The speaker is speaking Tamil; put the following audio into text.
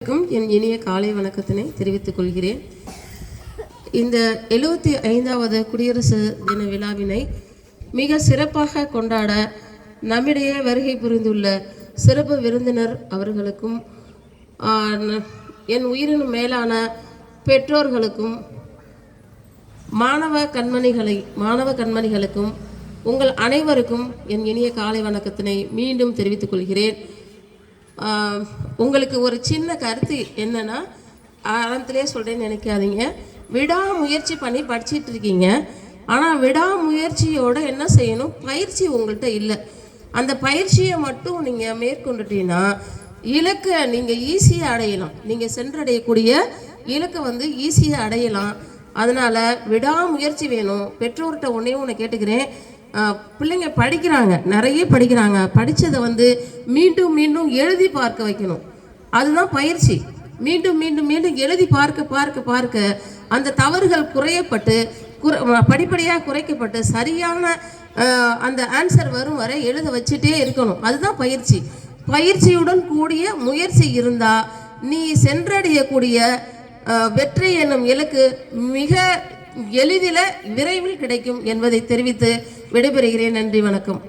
என் இனிய காலை வணக்கத்தினை தெரிவித்துக் கொள்கிறேன். இந்த 75வது குடியரசு தின விழாவினை மிக சிறப்பாக கொண்டாட நம்மிடையே வருகை புரிந்துள்ள சிறப்பு விருந்தினர் அவர்களுக்கும் என் உயிரினும் மேலான பெற்றோர்களுக்கும் மாணவ கண்மணிகளுக்கும் உங்கள் அனைவருக்கும் என் இனிய காலை வணக்கத்தினை மீண்டும் தெரிவித்துக் கொள்கிறேன். உங்களுக்கு ஒரு சின்ன கருத்து என்னன்னா, ஆரம்பத்திலே சொல்கிறேன்னு நினைக்காதீங்க. விடாமுயற்சி பண்ணி படிச்சிட்டு இருக்கீங்க. ஆனால் விடாமுயற்சியோட என்ன செய்யணும், பயிற்சி உங்கள்கிட்ட இல்லை. அந்த பயிற்சியை மட்டும் நீங்கள் மேற்கொண்டுட்டீங்கன்னா இலக்கை நீங்கள் ஈஸியாக அடையலாம். நீங்கள் சென்றடையக்கூடிய இலக்கை ஈஸியாக அடையலாம். அதனால் விடாமுயற்சி வேணும். பெற்றோர்கிட்ட ஒன்று கேட்டுக்கிறேன். பிள்ளைங்க படிக்கிறாங்க, நிறைய படிக்கிறாங்க. படித்ததை மீண்டும் மீண்டும் எழுதி பார்க்க வைக்கணும். அதுதான் பயிற்சி. மீண்டும் மீண்டும் மீண்டும் எழுதி பார்க்க அந்த தவறுகள் குறையப்பட்டு படிப்படியாக குறைக்கப்பட்டு சரியான அந்த ஆன்சர் வரும் வரை எழுத வச்சுட்டே இருக்கணும். அதுதான் பயிற்சி. பயிற்சியுடன் கூடிய முயற்சி இருந்தால் நீ சென்றடையக்கூடிய வெற்றி என்னும் இலக்கு மிக எளிதில் விரைவில் கிடைக்கும் என்பதை தெரிவித்து விடைபெறுகிறேன். நன்றி, வணக்கம்.